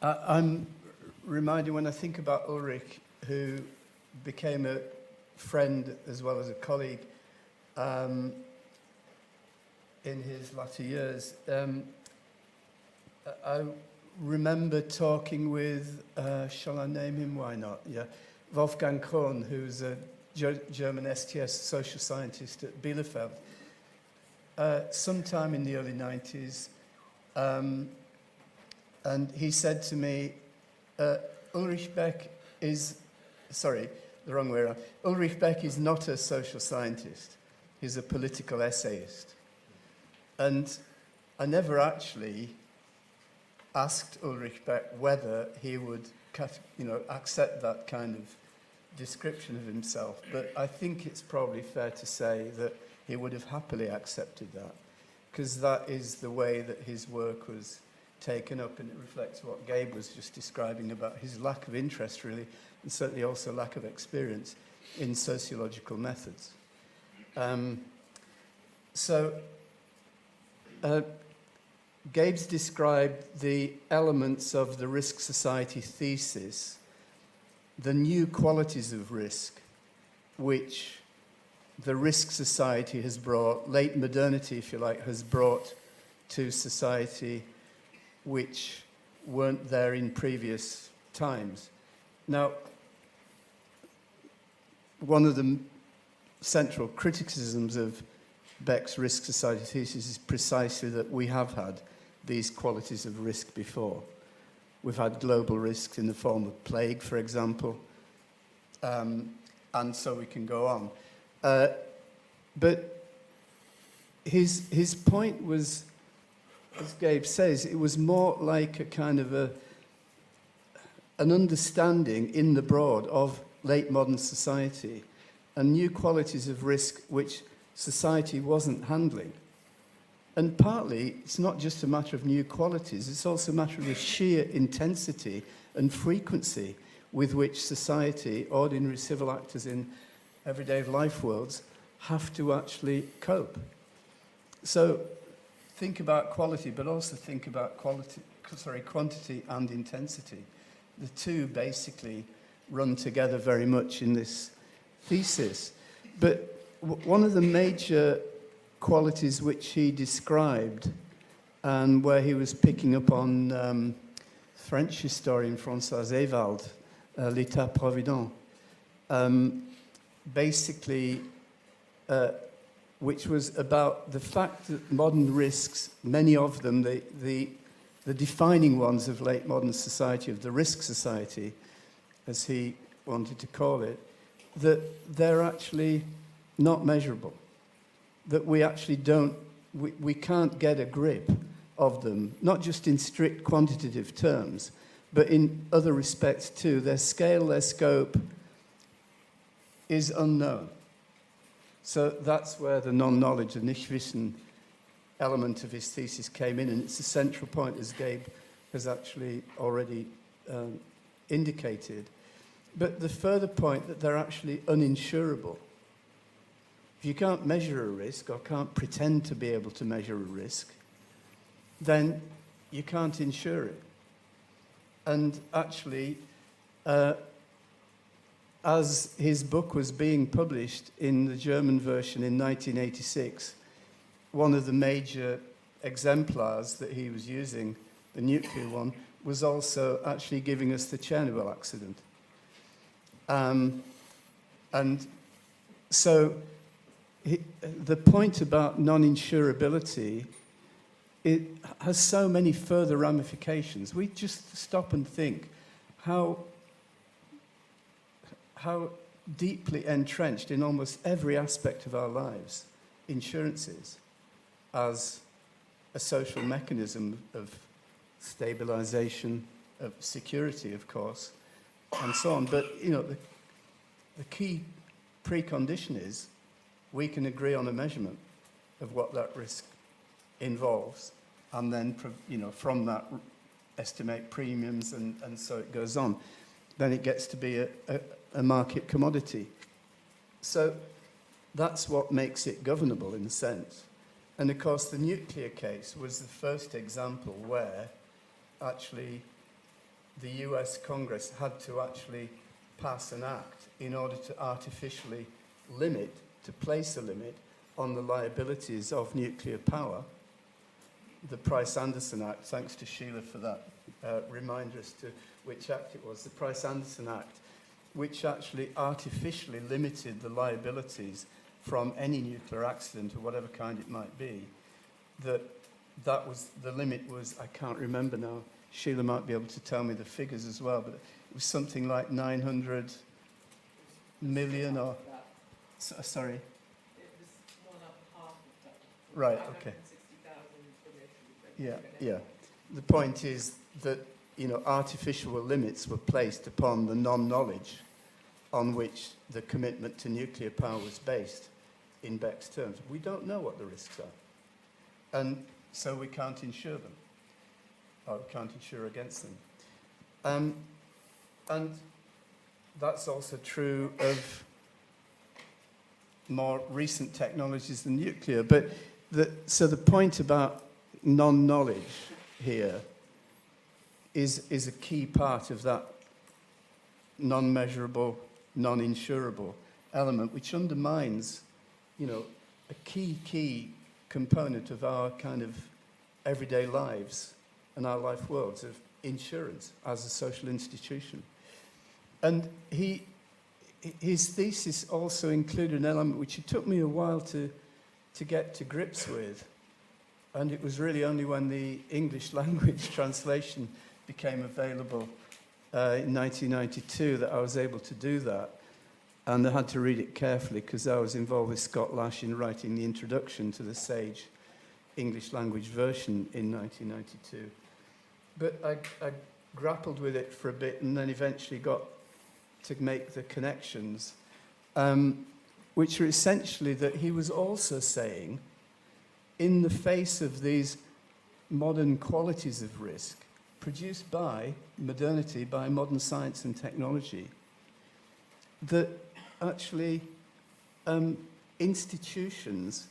I'm reminded when I think about Ulrich, who became a friend as well as a colleague in his latter years. I remember talking with, shall I name him? Why not? Yeah, Wolfgang Krohn, who's a German STS social scientist at Bielefeld, sometime in the early 90s. And he said to me, Ulrich Beck is, sorry, the wrong way around. Ulrich Beck is not a social scientist. He's a political essayist. And I never actually asked Ulrich Beck whether he would, accept that kind of description of himself. But I think it's probably fair to say that he would have happily accepted that, because that is the way that his work was taken up, and it reflects what Gabe was just describing about his lack of interest, really, and certainly also lack of experience in sociological methods. Gabe's described the elements of the risk society thesis, the new qualities of risk, which the risk society has brought, late modernity, if you like, has brought to society, which weren't there in previous times. Now, one of the central criticisms of Beck's risk society thesis is precisely that we have had these qualities of risk before. We've had global risks in the form of plague, for example, and so we can go on. But his point was, as Gabe says, it was more like a kind of an understanding in the broad of late modern society and new qualities of risk which society wasn't handling. And partly, it's not just a matter of new qualities, it's also a matter of the sheer intensity and frequency with which society, ordinary civil actors in everyday life worlds, have to actually cope. So think about quality, but also think about quantity and intensity. The two basically run together very much in this thesis. But one of the major qualities which he described, and where he was picking up on French historian François Ewald, l'État-provident, basically, which was about the fact that modern risks, many of them, the defining ones of late modern society, of the risk society, as he wanted to call it, that they're actually not measurable, that we actually we can't get a grip of them, not just in strict quantitative terms, but in other respects too. Their scale, their scope is unknown. So that's where the non-knowledge, the Nichtwissen element of his thesis came in, and it's a central point, as Gabe has actually already indicated. But the further point that they're actually uninsurable. If you can't measure a risk or can't pretend to be able to measure a risk, then you can't insure it. And actually, as his book was being published in the German version in 1986, one of the major exemplars that he was using, the nuclear one, was also actually giving us the Chernobyl accident. And so the point about non-insurability, it has so many further ramifications. We just stop and think how deeply entrenched in almost every aspect of our lives insurance is, as a social mechanism of stabilization, of security, of course, and so on. But, the key precondition is we can agree on a measurement of what that risk involves, and then, from that, estimate premiums, and so it goes on. Then it gets to be a market commodity. So that's what makes it governable, in a sense. And, of course, the nuclear case was the first example where actually the US Congress had to actually pass an act in order to artificially place a limit on the liabilities of nuclear power. The Price-Anderson Act, thanks to Sheila for that reminder as to which act it was, the Price-Anderson Act, which actually artificially limited the liabilities from any nuclear accident of whatever kind it might be. The limit was, I can't remember now, Sheila might be able to tell me the figures as well, but it was something like 900 million or, sorry. It was more than half of that. Right, okay. 560,000 Yeah. The point is that, artificial limits were placed upon the non-knowledge on which the commitment to nuclear power was based in Beck's terms. We don't know what the risks are. And so we can't insure them, or we can't insure against them. And that's also true of more recent technologies than nuclear. But so the point about non-knowledge here is a key part of that non-measurable, non-insurable element, which undermines, a key component of our kind of everyday lives and our life worlds of insurance as a social institution. And his thesis also included an element which it took me a while to get to grips with. And it was really only when the English language translation became available in 1992 that I was able to do that. And I had to read it carefully because I was involved with Scott Lash in writing the introduction to the Sage English language version in 1992. But I grappled with it for a bit and then eventually got to make the connections, which are essentially that he was also saying, in the face of these modern qualities of risk produced by modernity, by modern science and technology, that actually institutions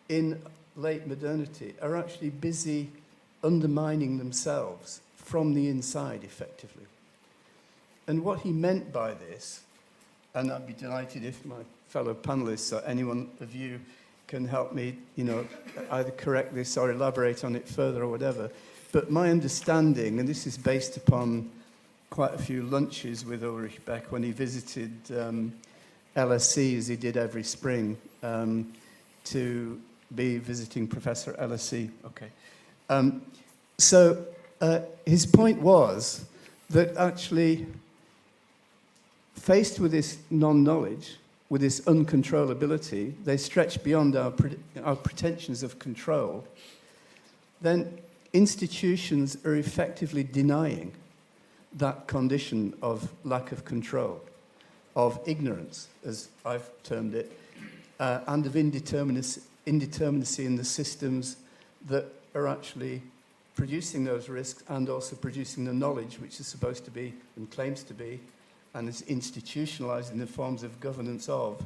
in late modernity are actually busy undermining themselves from the inside, effectively. And what he meant by this, and I'd be delighted if my fellow panelists or anyone of you can help me, either correct this or elaborate on it further or whatever. But my understanding, and this is based upon quite a few lunches with Ulrich Beck when he visited LSE, as he did every spring, to be visiting Professor at LSE. Okay. So his point was that actually, faced with this non-knowledge, with this uncontrollability, they stretch beyond our pretensions of control, then institutions are effectively denying that condition of lack of control, of ignorance, as I've termed it, and of indeterminacy in the systems that are actually producing those risks and also producing the knowledge which is supposed to be and claims to be and is institutionalized in the forms of governance of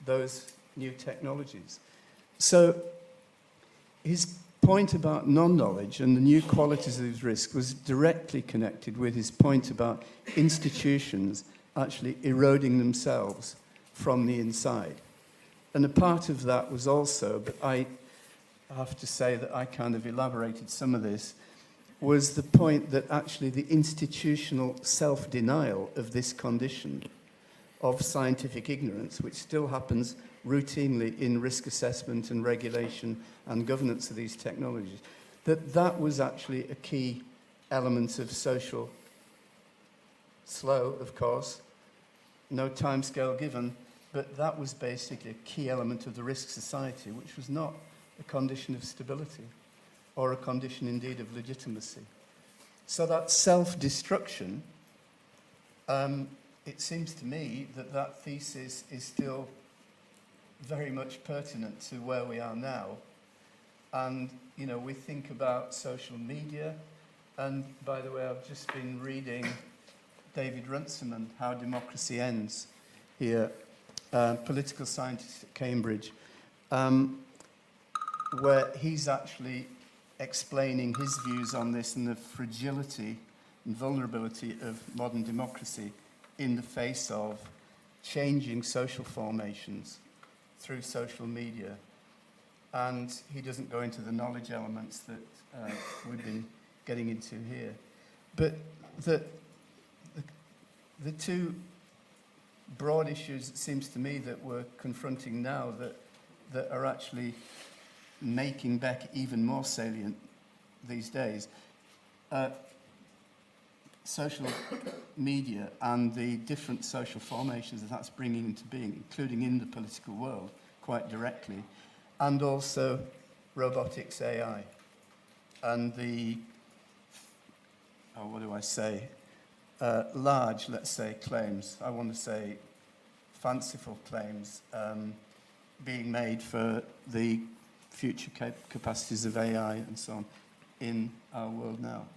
those new technologies. So his point about non-knowledge and the new qualities of his risk was directly connected with his point about institutions actually eroding themselves from the inside. And a part of that was also, but I have to say that I kind of elaborated some of this, was the point that actually the institutional self-denial of this condition of scientific ignorance, which still happens routinely in risk assessment and regulation and governance of these technologies, that was actually a key element of social slow, of course, no timescale given, but that was basically a key element of the risk society, which was not a condition of stability or a condition indeed of legitimacy. So that self-destruction, it seems to me that thesis is still very much pertinent to where we are now. And, we think about social media, and by the way, I've just been reading David Runciman, How Democracy Ends, here, political scientist at Cambridge, where he's actually explaining his views on this and the fragility and vulnerability of modern democracy in the face of changing social formations through social media. And he doesn't go into the knowledge elements that we've been getting into here. But the two broad issues, it seems to me, that we're confronting now that are actually making Beck even more salient these days. Social media and the different social formations that that's bringing into being, including in the political world, quite directly, and also robotics, AI, and the, what do I say, large, let's say, claims, I want to say fanciful claims being made for the future capacities of AI and so on in our world now.